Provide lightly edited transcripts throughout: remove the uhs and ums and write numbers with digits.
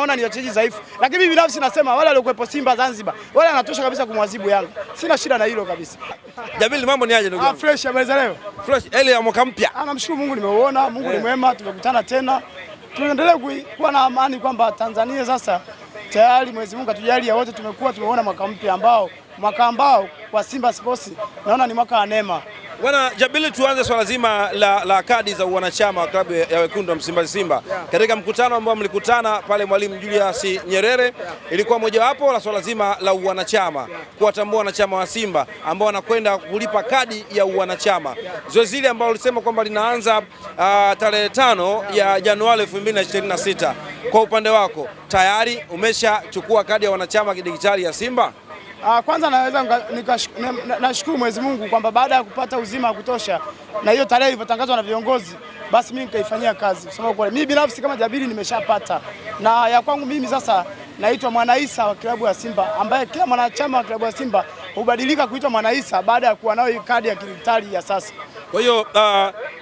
naona ni wachezaji dhaifu. Lakini mimi binafsi nasema wale waliokuepo Simba Zanzibar, wale wanatosha kabisa kumwadhibu Yanga. Sina shida na hilo kabisa. Jabili, mambo ni aje ndugu yangu? Fresh, habari za leo? Fresh, ile ya mwaka mpya. Namshukuru Mungu nimeuona, Mungu ni mwema, tumekutana tena. Tunaendelea kuwa na amani kwamba Tanzania sasa tayari Mwenyezi Mungu atujalia wote tumeona mwaka ambao kwa Simba Sports naona ni mwaka wa neema. Bwana Jabili, tuanze swala zima la kadi za wanachama wa klabu ya Wekundu wa Msimbazi Simba. Katika mkutano ambao mlikutana pale Mwalimu Julius Nyerere, ilikuwa mojawapo la swala zima la wanachama, kuwatambua wanachama wa Simba ambao wanakwenda kulipa kadi ya wanachama. Zoezi hili ambalo ulisema kwamba linaanza tarehe 5 ya Januari 2026. Kwa upande wako tayari umeshachukua kadi ya wanachama kidigitali ya Simba? Kwanza naweza nashukuru Mwenyezi Mungu kwamba baada ya kupata uzima wa kutosha na hiyo tarehe ilivyotangazwa na viongozi, basi mimi nikaifanyia kazi. Kusema kweli mimi binafsi kama Jabili nimeshapata, na ya kwangu mimi sasa naitwa Mwanaisa wa klabu ya Simba, ambaye kila mwanachama wa klabu ya Simba hubadilika kuitwa Mwanaisa baada ya kuwa nayo kadi ya kidijitali ya sasa. Kwa hiyo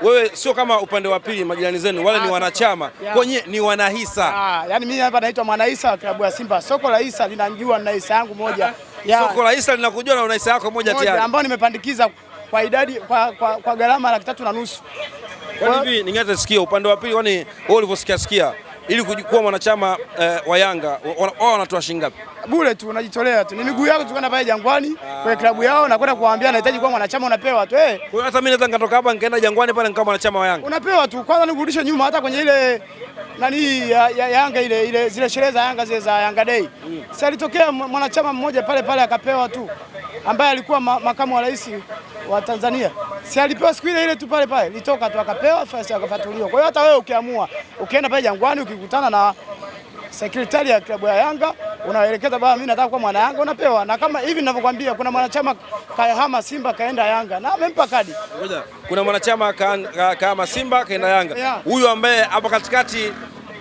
wewe sio kama upande wa pili majirani zenu, wale ni wanachama kwenye ni wanahisa. Yani mimi hapa naitwa Mwanaisa wa klabu ya Simba. Soko la hisa linanijua na hisa yangu moja. Soko la hisa linakujua na una hisa yako moja tayari, ambao nimepandikiza kwa idadi kwa gharama 3,500,000. Kwa hivi ningeweza sikia upande wa pili, kwani wewe ulivyosikia ili kuwa mwanachama wa Yanga wao wanatoa shilingi ngapi? Bure tu, unajitolea tu. Ni miguu yako tukwenda pale Jangwani kwa klabu yao na kwenda kuwaambia nahitaji kuwa mwanachama, unapewa tu. Kwa hiyo hata mimi naweza nikatoka hapa nikaenda Jangwani pale nikawa mwanachama wa Yanga. Unapewa tu. Kwanza nikurudishe nyuma hata kwenye ile ya Yanga ile zile sherehe za Yanga zile za Yanga Day. Sasa alitokea mwanachama mmoja pale akapewa tu, ambaye alikuwa makamu wa rais wa Tanzania. Si alipewa siku ile tu pale litoka tu akapewa fasi akafuatiliwa. Kwa hiyo hata wewe ukiamua ukienda pale Jangwani ukikutana na sekretari ya klabu ya Yanga unaelekeza baba, mimi nataka kuwa mwana Yanga, unapewa. Na kama hivi ninavyokuambia, kuna mwanachama kahama Simba kaenda Yanga na amempa kadi. Ngoja, kuna mwanachama kahama Simba kaenda Yanga. Huyu ambaye hapa katikati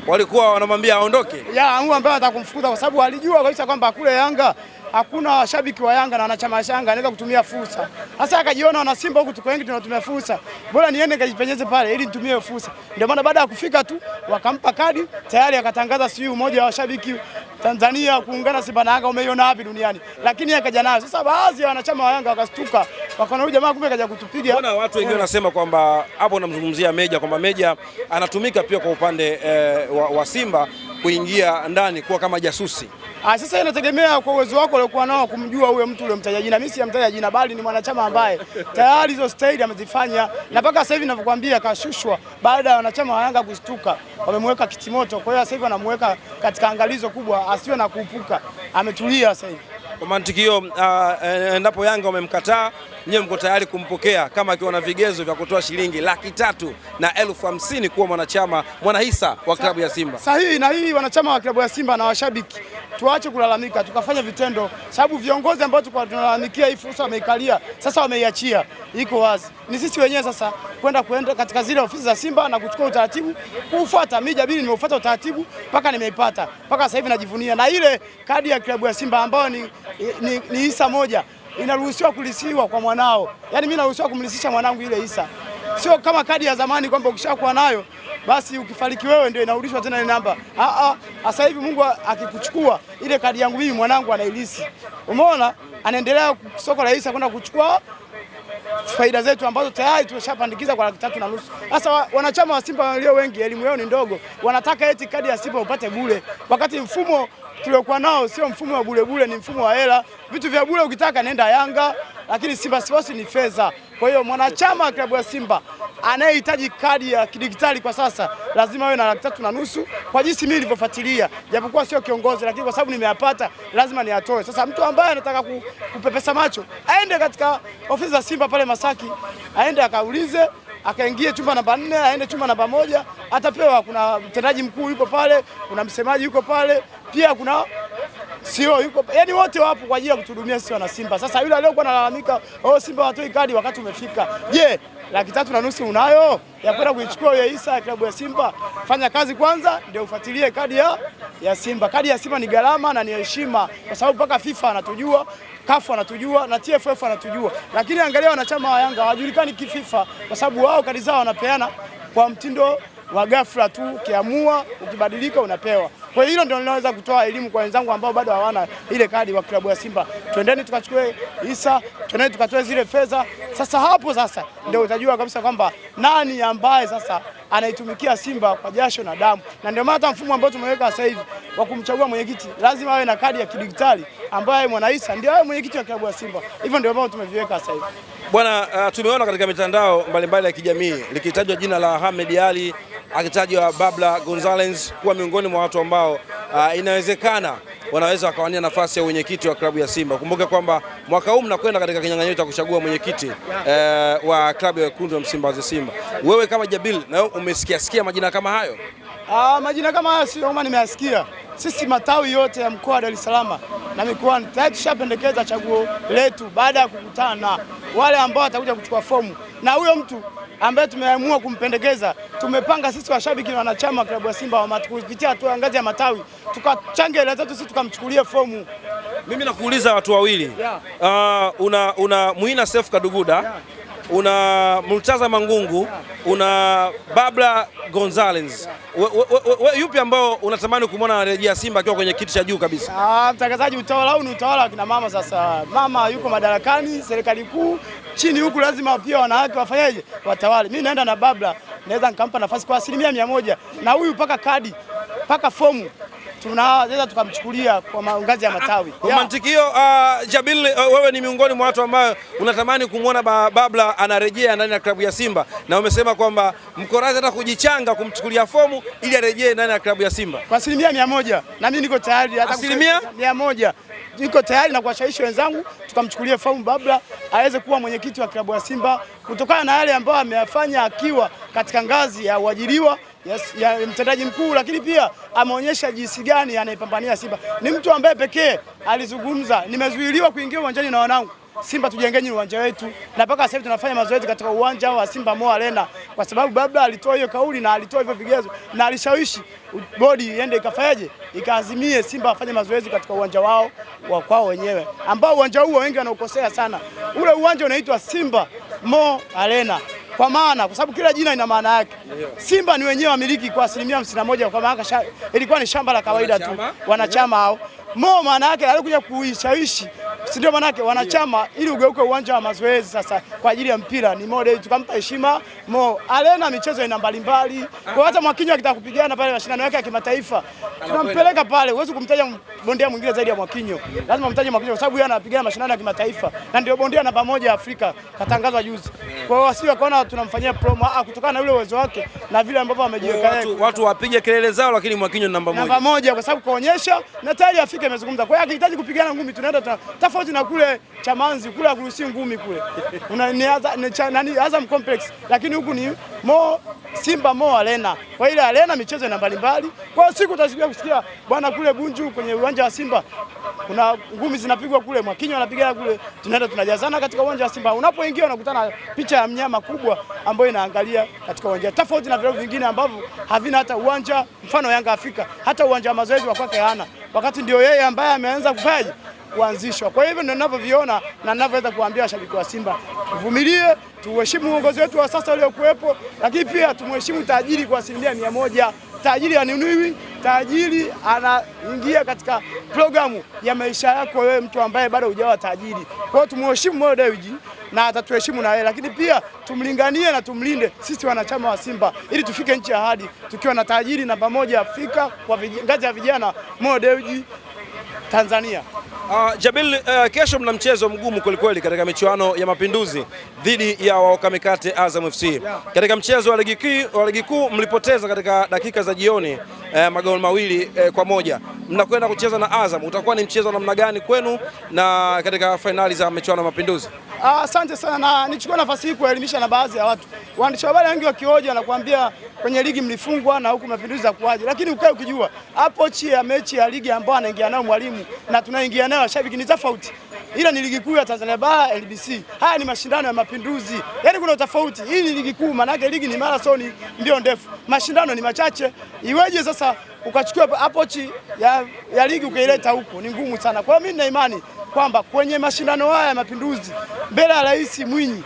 walikuwa wanamwambia aondoke. Huyu ambaye atakumfukuza kwa sababu alijua kabisa kwamba kule Yanga hakuna washabiki wa Yanga na wanachama wa Yanga anaweza kutumia fursa. Sasa akajiona wana Simba huku tuko wengi tunatumia fursa. Bora niende kajipenyeze pale ili nitumie fursa. Ndio maana baada ya kufika tu wakampa kadi, tayari akatangaza siyo umoja wa washabiki Tanzania kuungana Simba na Yanga umeiona wapi duniani. Lakini akaja nayo. Sasa baadhi ya wanachama wa Yanga wakastuka. Wakaona huyu jamaa kumbe kaja kutupiga. Kuna watu wengine wanasema kwamba hapo unamzungumzia Meja, kwamba Meja anatumika pia kwa upande wa Simba kuingia ndani kuwa kama jasusi. Sasa inategemea kwa uwezo wako uliokuwa nao kumjua huyo mtu uliyomtaja jina. Mimi sijamtaja jina, bali ni mwanachama ambaye tayari hizo staili amezifanya, na mpaka sasa hivi ninavyokuambia kashushwa baada ya wanachama wa Yanga kushtuka, wamemweka kitimoto. Kwa hiyo sasa hivi wanamweka katika angalizo kubwa asiwe na kuupuka, ametulia sasa hivi. Kwa mantiki hiyo, endapo Yanga wamemkataa, nyewe mko tayari kumpokea kama akiwa na vigezo vya kutoa shilingi 350,000 kuwa mwanahisa wa klabu ya Simba. Sahihi, na hii wanachama wa klabu ya Simba na washabiki tuache kulalamika, tukafanya vitendo, sababu viongozi ambao tulikuwa tunalalamikia hii fursa wameikalia, sasa wameiachia, iko wazi. Ni sisi wenyewe sasa kwenda katika zile ofisi za Simba na kuchukua utaratibu kuufuata. Mimi Jabili nimeufuata utaratibu mpaka nimeipata, mpaka sasa hivi najivunia. Na ile kadi ya klabu ya Simba ambayo ni hisa moja inaruhusiwa kulisiwa kwa mwanao. Yaani mimi naruhusiwa kumlisisha mwanangu ile hisa. Sio kama kadi ya zamani kwamba ukishakuwa nayo basi ukifariki wewe ndio inarudishwa tena ile namba. Sasa hivi Mungu akikuchukua ile kadi yangu mimi mwanangu anailisi. Umeona? Anaendelea soko la hisa kwenda kuchukua faida zetu ambazo tayari tumeshapandikiza kwa 3,500,000. Sasa wanachama wa Simba walio wengi elimu yao ni ndogo. Wanataka eti kadi ya Simba upate bure. Wakati mfumo tuliokuwa nao sio mfumo wa bure, ni mfumo wa hela. Vitu vya bure ukitaka nenda Yanga, lakini Simba Sports ni fedha. Kwa hiyo mwanachama wa klabu ya Simba anayehitaji kadi ya kidigitali kwa sasa lazima awe na 3,500,000 kwa jinsi mimi nilivyofuatilia. Japokuwa sio kiongozi, lakini kwa sababu nimeyapata lazima niatoe. Sasa mtu ambaye anataka kupepesa macho aende katika ofisi za Simba pale Masaki, aende akaulize, akaingie chumba namba 4, aende chumba namba 1, atapewa. Kuna mtendaji mkuu yuko pale, kuna msemaji yuko pale, pia kuna sio yuko, yani wote wapo kwa ajili ya kutuhudumia sisi wana Simba. Sasa yule aliyokuwa analalamika Simba watoi kadi wakati umefika, je, 3,500,000 unayo ya kwenda kuichukua hiyo hisa ya klabu ya Simba? Fanya kazi kwanza ndio ufuatilie kadi ya Simba. Kadi ya Simba ni gharama na ni heshima, kwa sababu mpaka FIFA anatujua, CAF anatujua na TFF anatujua. Lakini angalia wanachama wa Yanga hawajulikani kififa, kwa sababu wao kadi zao wanapeana kwa mtindo wa ghafla tu, ukiamua ukibadilika unapewa. Kwa hiyo hilo ndio ninaweza kutoa elimu kwa wenzangu ambao bado hawana ile kadi wa klabu ya Simba. Twendeni tukachukue hisa, twendeni tukatoe zile fedha. Sasa hapo sasa ndio utajua kabisa kwamba nani ambaye sasa anaitumikia Simba kwa jasho na damu. Na ndio maana hata mfumo ambao tumeweka sasa hivi wa kumchagua mwenyekiti lazima awe na kadi ya kidigitali ambaye Mwanaisa ndio awe mwenyekiti wa klabu ya Simba. Hivyo ndio ambao tumeviweka sasa hivi. Bwana, tumeona katika mitandao mbalimbali ya kijamii likitajwa jina la Ahmed Ally, akitajwa Babla Gonzalez kuwa miongoni mwa watu ambao inawezekana wanaweza wakawania nafasi ya mwenyekiti wa klabu ya Simba. Kumbuke kwamba mwaka huu mnakwenda katika kinyang'anyiro cha kuchagua mwenyekiti wa klabu ya wekundu wa Msimbazi Simba. Wewe kama Jabil, na wewe umesikia majina kama hayo? Majina kama hayo sio kama nimeyasikia. Sisi matawi yote ya mkoa wa Dar es Salaam na mikoani tayari tushapendekeza chaguo letu baada ya kukutana na wale ambao watakuja kuchukua fomu, na huyo mtu ambaye tumeamua kumpendekeza tumepanga sisi washabiki na wanachama wa klabu ya Simba kupitia hatua ngazi ya matawi tukachange hela zetu sisi tukamchukulie fomu. Mimi nakuuliza watu wawili, una Muina Seif Kaduguda, una Murtaza Mangungu, una Babla Gonzalez. Yupi ambao unatamani kumwona anarejea Simba akiwa kwenye kiti cha juu kabisa? Mtangazaji, utawala huu ni utawala wa kina mama. Sasa mama yuko madarakani, serikali kuu chini huku, lazima pia wanawake wafanyeje? Watawale. Mimi naenda na Babla, naweza nikampa nafasi kwa 100%, na huyu paka kadi paka fomu tunaweza tukamchukulia kwa ngazi ya matawi. Kwa mantiki hiyo, Jabil, wewe ni miongoni mwa watu ambao unatamani kumwona Babla anarejea ndani ya klabu ya Simba, na umesema kwamba mko radhi hata kujichanga kumchukulia fomu ili arejee ndani ya klabu ya Simba kwa 100%. Na mimi niko tayari hata 100%. Niko tayari na kuwashawishi wenzangu tukamchukulie fomu Babla aweze kuwa mwenyekiti wa klabu ya Simba kutokana na yale ambayo ameyafanya akiwa katika ngazi ya uajiriwa ya mtendaji mkuu, lakini pia ameonyesha jinsi gani anaipambania Simba. Ni mtu ambaye pekee alizungumza, nimezuiliwa kuingia uwanjani na wanangu Simba, tujengeni uwanja wetu, na mpaka sasa hivi tunafanya mazoezi katika uwanja wa Simba Mo Arena, kwa sababu Babla alitoa hiyo kauli na alitoa hivyo vigezo na alishawishi bodi iende ikafanyaje, ikaazimie Simba afanye mazoezi katika uwanja wao wa kwao wenyewe, ambao uwanja huo wengi wanaukosea sana. Ule uwanja unaitwa Simba Mo Arena kwa sababu kila jina ina maana yake. Simba ni wenyewe wamiliki kwa 51%, kwa maana ilikuwa ni shamba la kawaida tu wanachama hao. Mo maana yake alikuja kuishawishi, si ndio? Maana yake wanachama ili ugeuke uwanja wa mazoezi sasa kwa ajili ya mpira ni Mo Dewji, tukampa heshima Mo Arena. Michezo ina mbalimbali, kwa hata Mwakinyo akitaka kupigana pale mashindano yake ya kimataifa tunampeleka pale. Huwezi kumtaja bondia mwingine zaidi ya Mwakinyo, lazima umtaje Mwakinyo kwa sababu yeye anapigana mashindano ya kimataifa na ndio bondia namba 1 Afrika, katangazwa juzi. Kwa hiyo wasio kaona tunamfanyia promo kutokana na ule uwezo wake na vile ambavyo amejiweka yeye. Watu wapige kelele zao, lakini Mwakinyo ni namba 1. Namba 1 kwa sababu kaonyesha na tayari Afrika imezungumza. Kwa hiyo akihitaji kupigana ngumi tunaenda tofauti na kule Chamanzi kule akuruhusi ngumi kule. Ni Azam Complex, lakini huku ni Simba Mo Arena. Kwa ile arena michezo ina mbalimbali. Kwa siku utasikia kusikia bwana kule Bunju kwenye uwanja wa Simba kuna ngumi zinapigwa kule, Mwakinyo anapiga kule, tunaenda tunajazana katika uwanja wa Simba. Unapoingia unakutana picha ya mnyama kubwa ambayo inaangalia katika uwanja, tofauti na vilabu vingine ambavyo havina hata uwanja. Mfano Yanga Afrika hata uwanja wa mazoezi wa kwake hana, wakati ndio yeye ambaye ameanza kufanya kuanzishwa. Kwa hivyo ndio ninavyoviona na ninavyoweza kuambia washabiki wa Simba, tuvumilie, tuheshimu uongozi wetu wa sasa uliokuwepo, lakini pia tumheshimu tajiri kwa 100%. Tajiri hanunuliwi, tajiri anaingia katika programu ya maisha yako wewe, mtu ambaye bado hujawa tajiri. Kwa hiyo tumheshimu Mo Dewji na atatuheshimu na yeye, lakini pia tumlinganie na tumlinde sisi wanachama wa Simba ili tufike nchi ya ahadi tukiwa na tajiri namba 1 Afrika kwa ngazi ya vijana, Mo Dewji Tanzania. Jabil, kesho mna mchezo mgumu kwelikweli katika michuano ya Mapinduzi dhidi ya Waokamikate Azam FC. Katika mchezo wa ligi kuu mlipoteza katika dakika za jioni magoli 2-1. Mnakwenda kucheza na Azam, utakuwa ni mchezo namna gani kwenu na katika fainali za michuano ya Mapinduzi? Asante sana, na nichukua nafasi hii kuelimisha na baadhi ya watu. Waandishi wa habari wengi wakioja na kuambia kwenye ligi mlifungwa na huku Mapinduzi za kuaje, lakini ukae ukijua hapo ya mechi ya ligi ambayo anaingia nayo mwalimu na tunaingia nayo washabiki ni tofauti. Ila ni ligi kuu ya Tanzania Bara LBC. Haya ni mashindano ya Mapinduzi. Yaani kuna tofauti. Hii ni ligi kuu, maana yake ligi ni marathon ndio ndefu. Mashindano ni machache. Iweje sasa ukachukua approach ya ligi ukaileta huko? Ni ngumu sana. Kwa hiyo mimi nina imani kwamba kwenye mashindano haya ya Mapinduzi mbele ya Rais Mwinyi,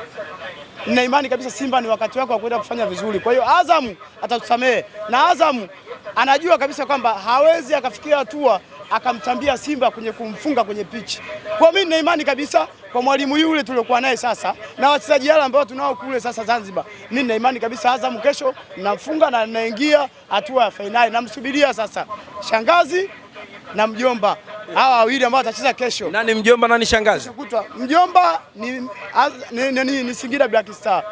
nina imani kabisa Simba ni wakati wako wa kwenda kufanya vizuri. Kwa hiyo Azam atatusamehe na Azam anajua kabisa kwamba hawezi akafikia hatua akamtambia Simba kwenye kumfunga kwenye pichi. Kwa mimi nina imani kabisa kwa mwalimu yule tuliokuwa naye sasa na wachezaji wale ambao tunao kule sasa Zanzibar. Mimi nina imani kabisa Azam kesho namfunga na naingia hatua ya fainali. Namsubiria sasa Shangazi na mjomba. Hawa wawili ambao watacheza kesho. Nani mjomba, nani shangazi? Mjomba ni Singida Black Star.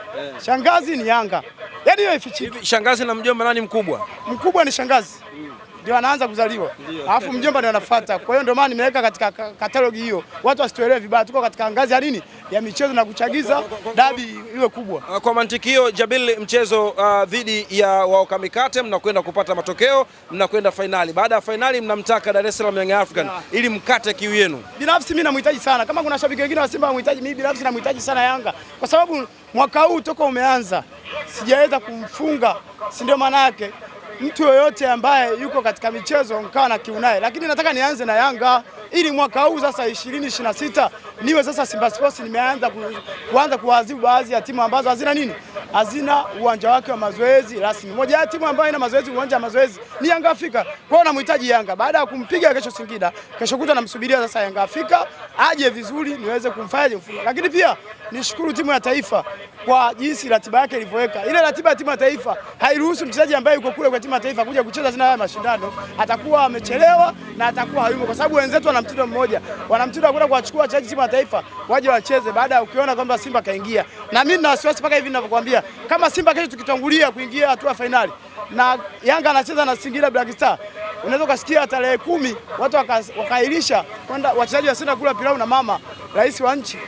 Shangazi ni Yanga. Yaani hiyo ifichiki. Shangazi na mjomba nani mkubwa? Mkubwa ni Shangazi. Ndio anaanza kuzaliwa. Alafu mjomba ndio anafuata. Kwa hiyo ndio maana nimeweka katika katalogi hiyo. Watu wasituelewe vibaya. Tuko katika ngazi ya nini? Ya michezo na kuchagiza dabi iwe kubwa. Kwa mantiki hiyo, Jabir, mchezo dhidi ya Waoka Mikate mnakwenda kupata matokeo, mnakwenda fainali. Baada ya fainali mnamtaka Dar es Salaam Young African ili mkate kiu yenu. Binafsi mimi namhitaji sana. Kama kuna shabiki wengine wa Simba wanamhitaji, mimi binafsi namhitaji sana Yanga. Kwa sababu mwaka huu toka umeanza sijaweza kumfunga. Si ndio maana yake? Mtu yoyote ambaye yuko katika michezo nikawa na kiu naye, lakini nataka nianze na Yanga ili mwaka huu sasa 2026 niwe sasa Simba Sports nimeanza kuanza kuadhibu baadhi ya timu ambazo hazina nini, hazina uwanja wake wa mazoezi rasmi. Moja ya timu ambayo ina mazoezi, uwanja wa mazoezi ni Yanga Afrika. Kwa hiyo namhitaji Yanga baada ya kumpiga kesho Singida, kesho kuta namsubiria sasa Yanga Afrika aje vizuri niweze kumfanya mfunga. Lakini pia nishukuru timu ya taifa kwa jinsi ratiba yake ilivyoweka. Ile ratiba ya timu ya taifa hairuhusu mchezaji ambaye yuko kule kwa timu ya taifa kuja kucheza zina haya mashindano, atakuwa amechelewa na atakuwa hayumo, kwa sababu wenzetu wana mtindo mmoja, wana mtindo wa kwenda kuwachukua wachezaji timu ya taifa waje wacheze baada ya ukiona kwamba Simba kaingia. Na mimi nina wasiwasi mpaka hivi ninavyokuambia, kama Simba kesho tukitangulia kuingia hatua ya fainali na Yanga anacheza na Singida Black Star, unaweza kusikia tarehe 10 watu wakailisha kwenda wachezaji wasenda kula pilau na mama rais wa nchi.